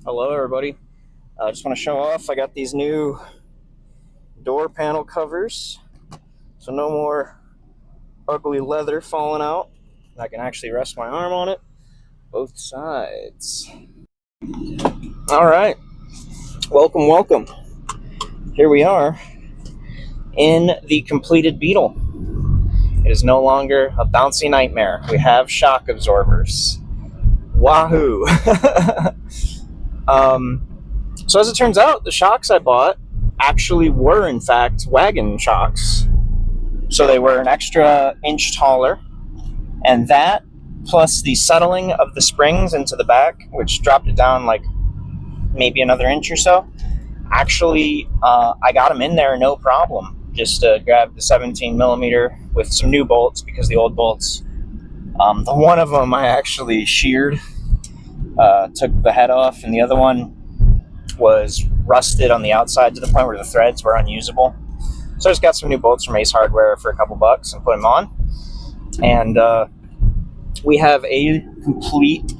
Hello, everybody. I just want to show off. I got these new door panel covers, so no more ugly leather falling out. I can actually rest my arm on it, both sides. All right, welcome, welcome. Here we are in the completed Beetle. It is no longer a bouncy nightmare. We have shock absorbers. Wahoo! So as it turns out, the shocks I bought actually were in fact wagon shocks. So they were an extra inch taller, and that plus the settling of the springs into the back, which dropped it down like maybe another inch or so. Actually, I got them in there no problem. Just grabbed the 17 millimeter with some new bolts because the old bolts, the one of them I actually sheared, took the head off, and the other one was rusted on the outside to the point where the threads were unusable. So I just got some new bolts from Ace Hardware for a couple bucks and put them on. And we have a complete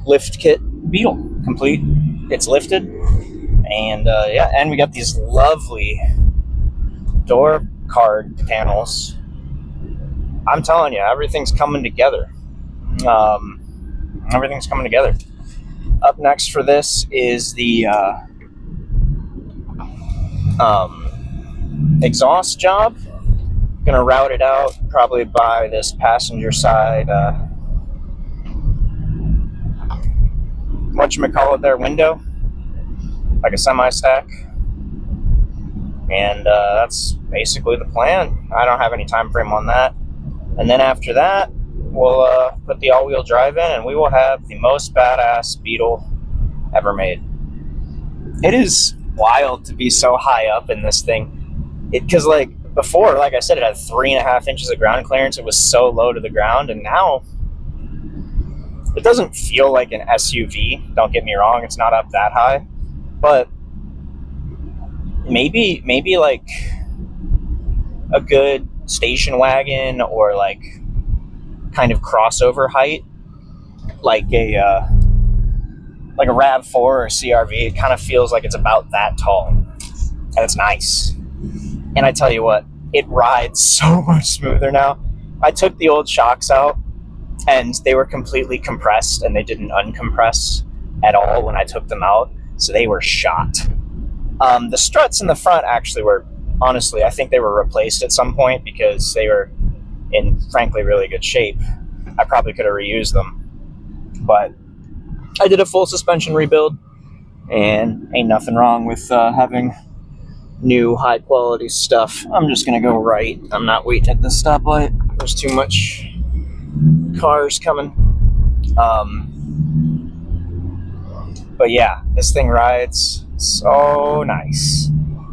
lift kit Beetle. Complete. It's lifted. And and we got these lovely door card panels. I'm telling you, everything's coming together. Everything's coming together. Up next for this is the exhaust job. Gonna route it out probably by this passenger side whatchamacallit there, window, like a semi-stack. And that's basically the plan. I don't have any time frame on that. And then after that, we'll put the all-wheel drive in, and we will have the most badass Beetle ever made. It is wild to be so high up in this thing. Because like before, like I said, it had 3.5 inches of ground clearance. It was so low to the ground, and now it doesn't feel like an SUV. Don't get me wrong, it's not up that high, but maybe like a good station wagon or like kind of crossover height, like a RAV4 or a CRV. It kind of feels like it's about that tall, and it's nice. And I tell you what, it rides so much smoother now. I took the old shocks out, and they were completely compressed, and they didn't uncompress at all when I took them out, so they were shot. The struts in the front actually were, honestly, I think they were replaced at some point because they were in, frankly, really good shape. I probably could have reused them, but I did a full suspension rebuild, and ain't nothing wrong with having new high quality stuff. I'm just gonna go right. I'm not waiting at the stoplight. There's too much cars coming. But yeah, this thing rides so nice.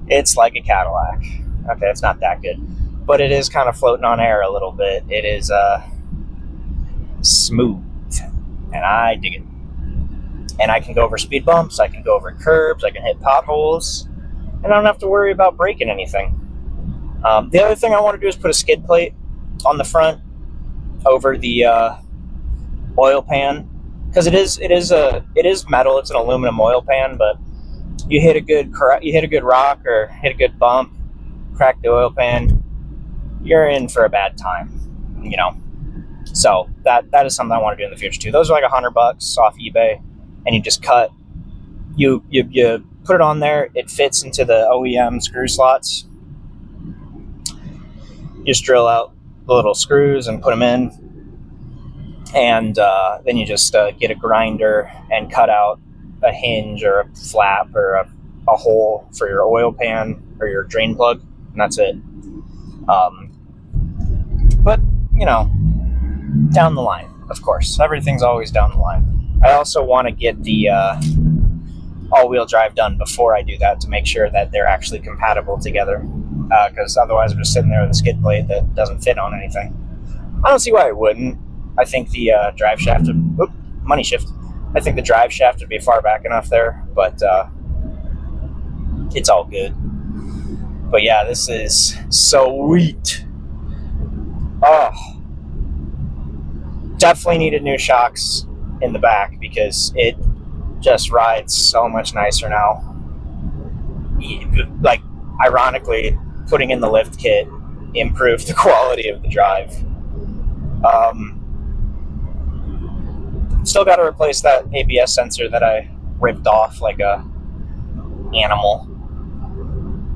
It's like a Cadillac. Okay, it's not that good, but it is kind of floating on air a little bit. It is smooth, and I dig it. And I can go over speed bumps, I can go over curbs, I can hit potholes, and I don't have to worry about breaking anything. The other thing I want to do is put a skid plate on the front over the oil pan, because it is metal. It's an aluminum oil pan, but you hit a good rock or hit a good bump, crack the oil pan, you're in for a bad time, you know. So that is something I want to do in the future too. Those are like $100 off eBay, and you just cut. You put it on there. It fits into the OEM screw slots. You just drill out the little screws and put them in, and then you just get a grinder and cut out a hinge or a flap or a hole for your oil pan or your drain plug, and that's it. But you know, down the line, of course, everything's always down the line. I also want to get the all-wheel drive done before I do that to make sure that they're actually compatible together, because otherwise I'm just sitting there with a skid plate that doesn't fit on anything. I don't see why it wouldn't. I think the drive shaft would, money shift. I think the drive shaft would be far back enough there, but it's all good. But yeah, this is sweet. Oh, definitely needed new shocks in the back because it just rides so much nicer now. Like, ironically, putting in the lift kit improved the quality of the drive. Still got to replace that ABS sensor that I ripped off like a animal.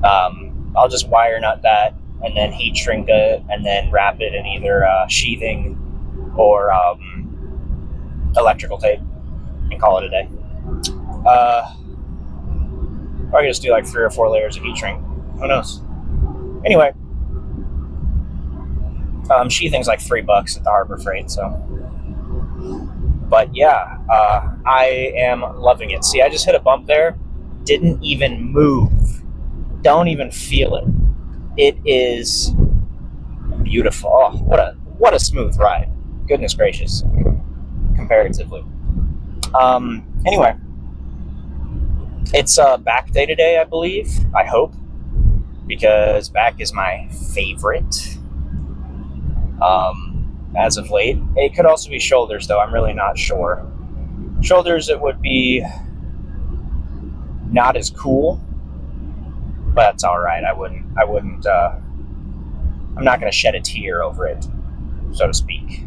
I'll just wire nut that and then heat shrink it and then wrap it in either sheathing or electrical tape and call it a day. Probably just do like 3 or 4 layers of heat shrink. Who knows? Anyway, sheathing's like $3 at the Harbor Freight, so. But yeah, I am loving it. See, I just hit a bump there. Didn't even move. Don't even feel it. It is beautiful. Oh, what a smooth ride. Goodness gracious. Comparatively. Anyway, it's back day today, I believe. I hope, because back is my favorite. As of late, it could also be shoulders, though. I'm really not sure. Shoulders, it would be not as cool, but that's all right. I wouldn't. I'm not going to shed a tear over it, so to speak.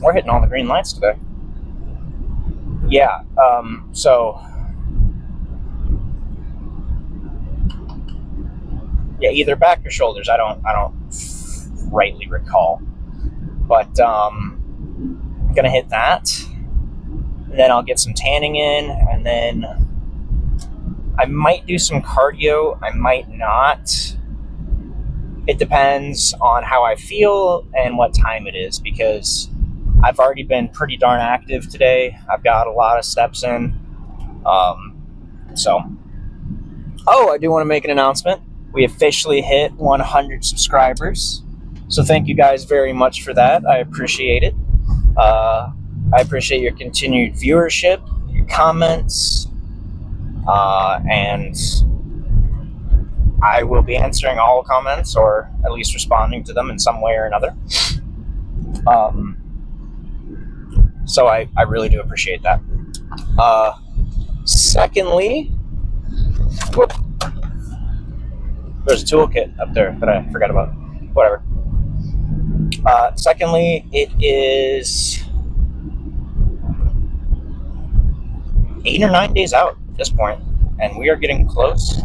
We're hitting all the green lights today. Yeah. So. Yeah, either back or shoulders. I don't rightly recall, but I'm gonna hit that, and then I'll get some tanning in, and then I might do some cardio. I might not. It depends on how I feel and what time it is, because I've already been pretty darn active today. I've got a lot of steps in. So, I do want to make an announcement. We officially hit 100 subscribers. So thank you guys very much for that. I appreciate it. I appreciate your continued viewership, your comments, and I will be answering all comments, or at least responding to them in some way or another. So I really do appreciate that. Secondly, there's a toolkit up there that I forgot about. Whatever. Secondly, it is 8 or 9 days out at this point, and we are getting close.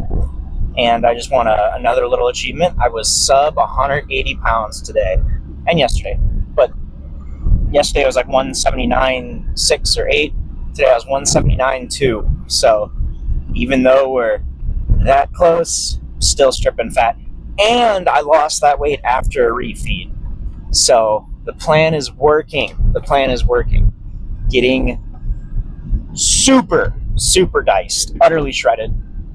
And I just want another little achievement. I was sub 180 pounds today and yesterday, but yesterday I was like 179.6 or 8. Today I was 179.2. So even though we're that close, still stripping fat, and I lost that weight after a refeed. So the plan is working. Getting super diced, utterly shredded.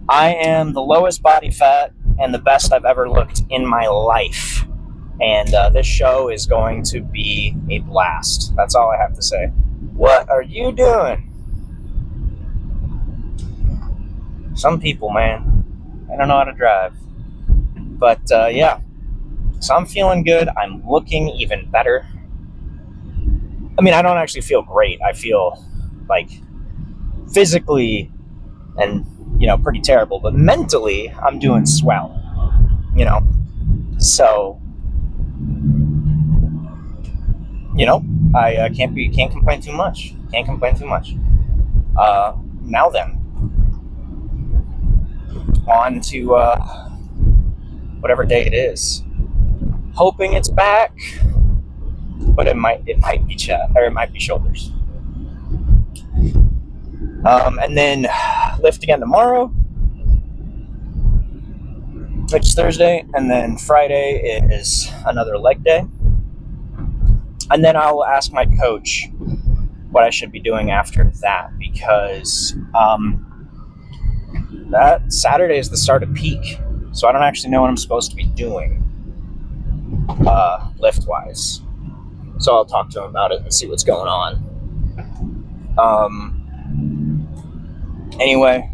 I am the lowest body fat and the best I've ever looked in my life. And this show is going to be a blast. That's all I have to say. What are you doing? Some people, man, I don't know how to drive. But, yeah. So I'm feeling good. I'm looking even better. I mean, I don't actually feel great. I feel, like, physically and, pretty terrible. But mentally, I'm doing swell. So, I can't complain too much. Now then. On to whatever day it is. Hoping it's back, but it might be chest, or it might be shoulders. And then lift again tomorrow, which is Thursday, and then Friday is another leg day. And then I'll ask my coach what I should be doing after that, because that Saturday is the start of peak, so I don't actually know what I'm supposed to be doing lift-wise. So I'll talk to him about it and see what's going on. Anyway,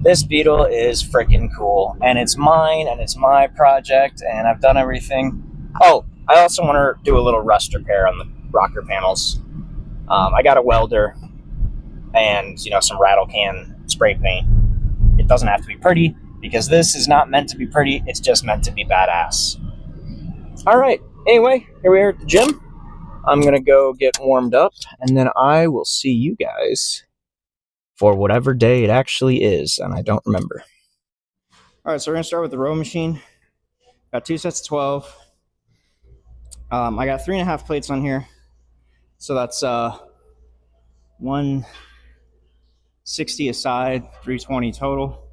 this Beetle is freaking cool, and it's mine, and it's my project, and I've done everything. Oh, I also want to do a little rust repair on the rocker panels. I got a welder and some rattle can spray paint. It doesn't have to be pretty because this is not meant to be pretty. It's just meant to be badass. All right. Anyway, here we are at the gym. I'm gonna go get warmed up, and then I will see you guys for whatever day it actually is, and I don't remember. All right, so we're gonna start with the row machine. Got 2 sets of 12. I got 3.5 plates on here, so that's 160 a side, 320 total,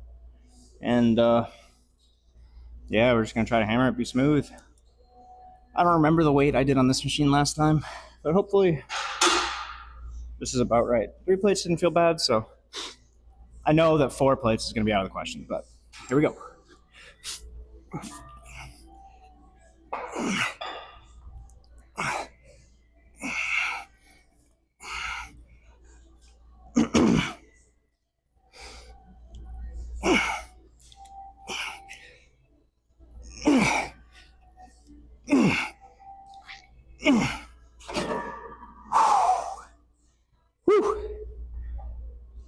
and yeah, we're just gonna try to hammer it, be smooth. I don't remember the weight I did on this machine last time, but hopefully this is about right. 3 plates didn't feel bad, so I know that 4 plates is gonna be out of the question, but here we go.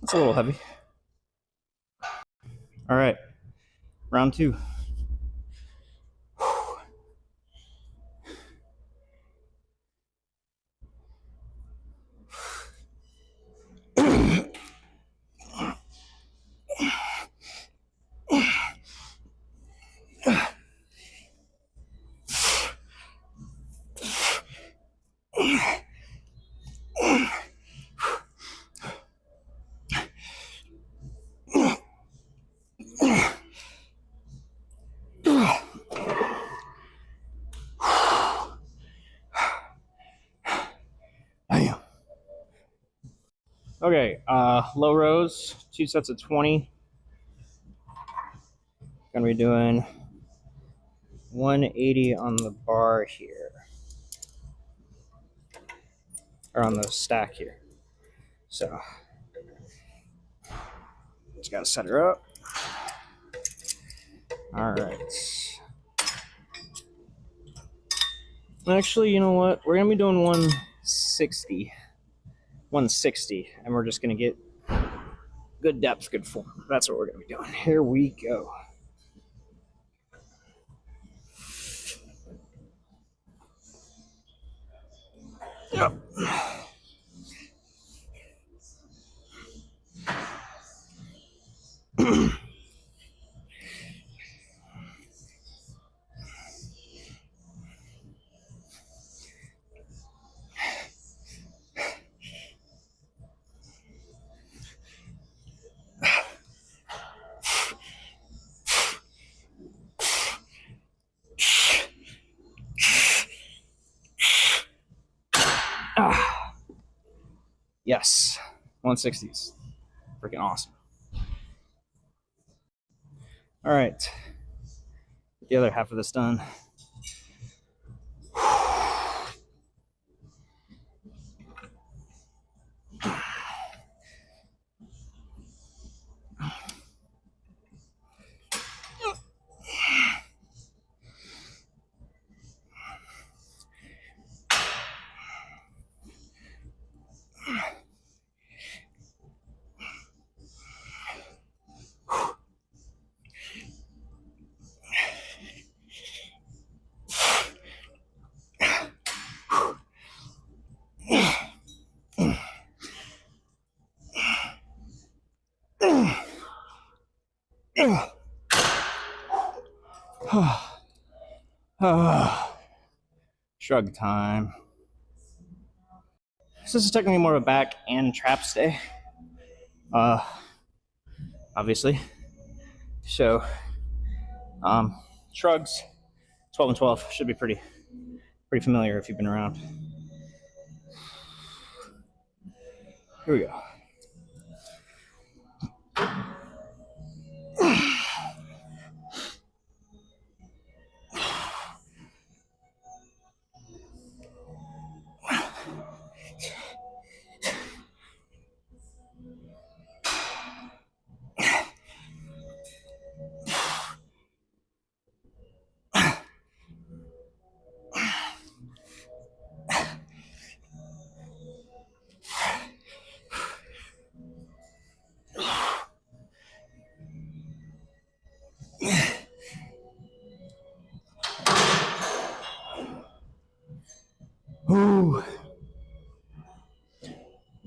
That's a little heavy. All right, round 2. Okay, low rows, 2 sets of 20. Gonna be doing 180 on the bar here, or on the stack here. So, just gotta set her up. All right. Actually, you know what? We're gonna be doing 160, and we're just gonna get good depth, good form. That's what we're gonna be doing. Here we go. Yep. Yes, 160s. Freaking awesome. All right, the other half of this done. Shrug time. So this is technically more of a back and traps day. Obviously. So, shrugs, 12 and 12 should be pretty familiar if you've been around. Here we go.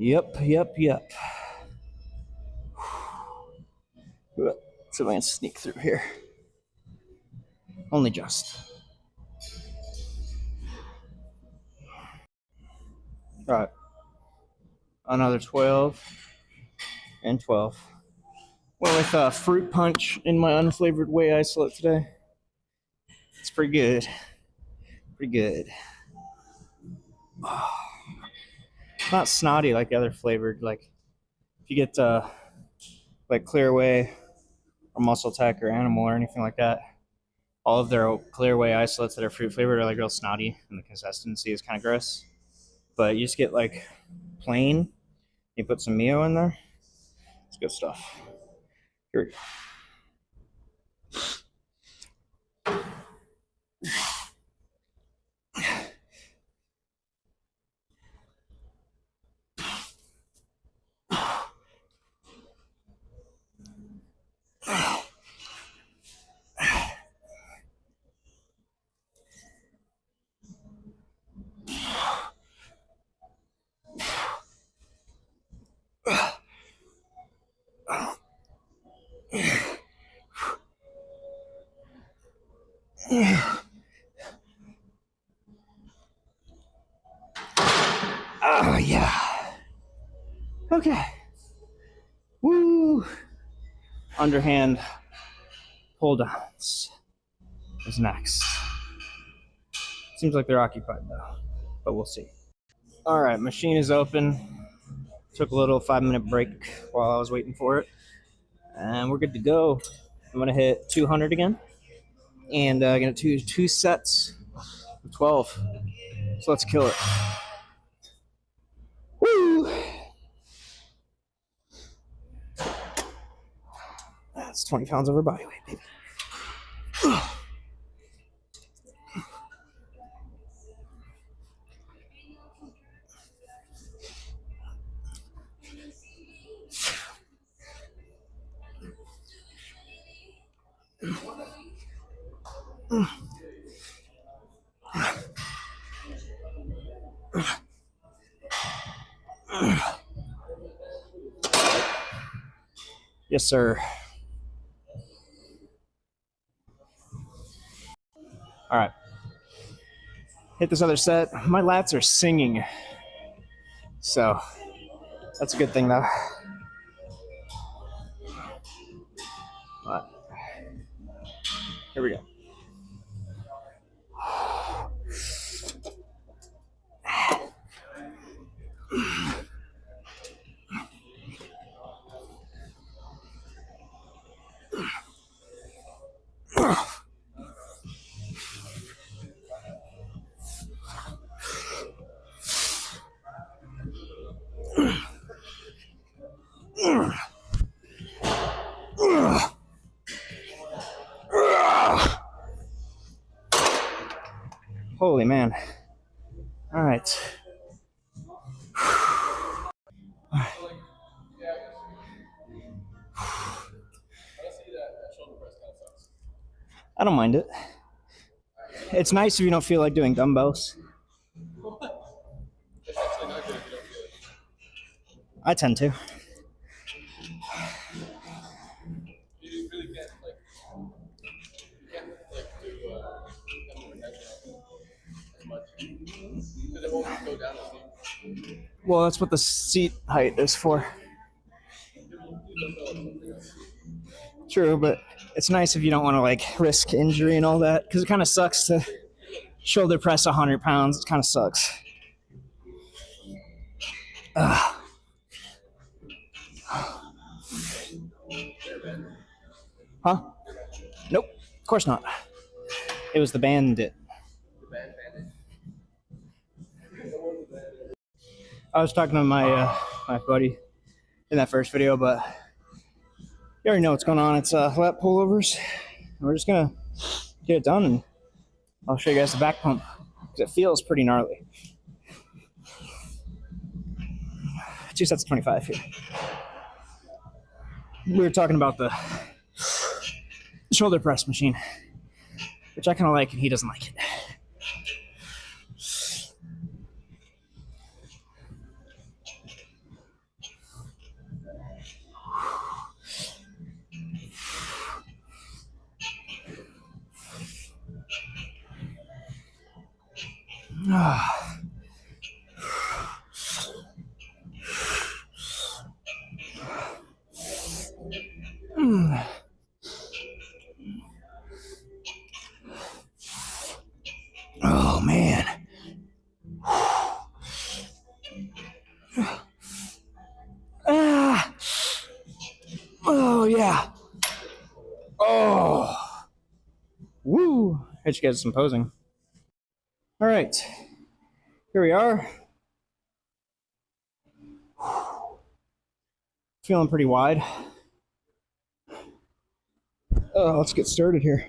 Yep. So I can sneak through here. Only just. All right. Another 12 and 12. Well, with a fruit punch in my unflavored whey isolate today. It's pretty good. Pretty good. Oh, not snotty like the other flavored. Like if you get like Clear Whey or Muscle Tech or Animal or anything like that, all of their Clear Whey isolates that are fruit flavored are like real snotty, and the consistency is kind of gross. But you just get like plain. You put some Mio in there. It's good stuff. Here we go. Oh, yeah. Okay. Woo. Underhand pull downs is next. Seems like they're occupied though, but we'll see. All right, machine is open. Took a little 5-minute break while I was waiting for it, and we're good to go. I'm gonna hit 200 again, and gonna do 2 sets of 12. So let's kill it. Woo! That's 20 pounds over body weight, baby. Yes, sir. All right. Hit this other set. My lats are singing, so that's a good thing, though. All right. Here we go. Holy man. All right. I don't mind it. It's nice if you don't feel like doing dumbbells. I tend to. Well, that's what the seat height is for. True, but it's nice if you don't want to like risk injury and all that, because it kind of sucks to shoulder press 100 pounds. It kind of sucks. Huh? Nope, of course not. It was the bandit. I was talking to my my buddy in that first video, but you already know what's going on. It's lat pullovers. We're just gonna get it done, and I'll show you guys the back pump because it feels pretty gnarly. 2 sets of 25 here. We were talking about the shoulder press machine, which I kind of like, and he doesn't like it. Oh man. Ah. Oh yeah. Oh. Woo. Hit you guys some posing. All right. Here we are. Feeling pretty wide. Let's get started here.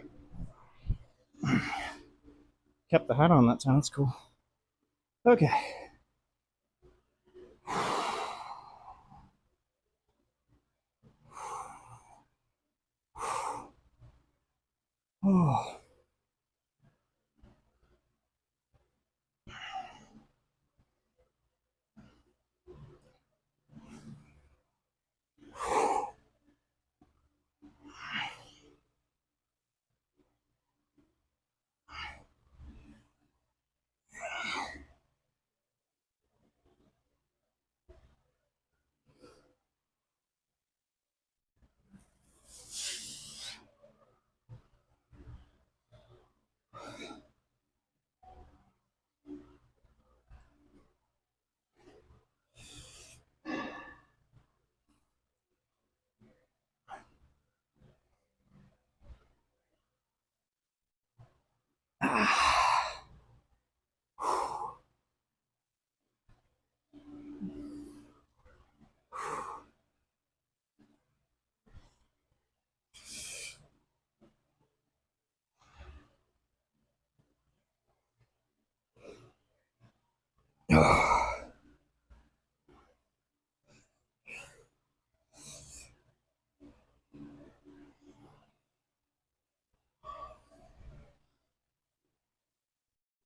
Kept the hat on that time. That's cool. Okay. Oh.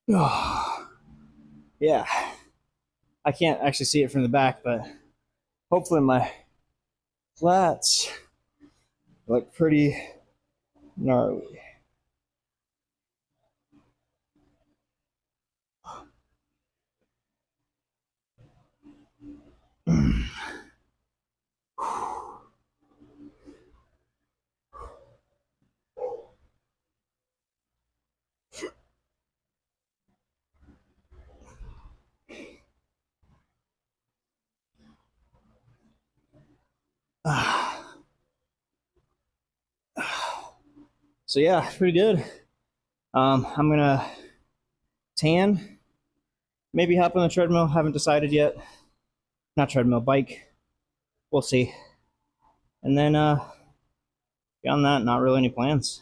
Oh. Yeah. I can't actually see it from the back, but hopefully my flats look pretty gnarly. So yeah, pretty good. I'm gonna tan, maybe hop on the treadmill. Haven't decided yet. Not treadmill, bike. We'll see. And then beyond that, not really any plans.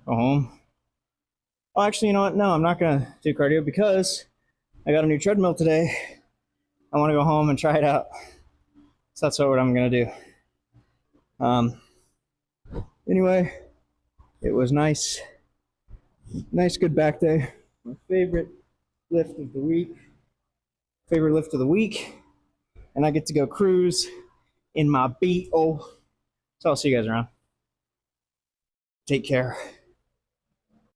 Go home. Oh, actually, you know what? No, I'm not gonna do cardio because I got a new treadmill today. I want to go home and try it out. So that's what I'm gonna do. Anyway, it was nice, good back day. My favorite lift of the week. And I get to go cruise in my Beetle. So I'll see you guys around. Take care.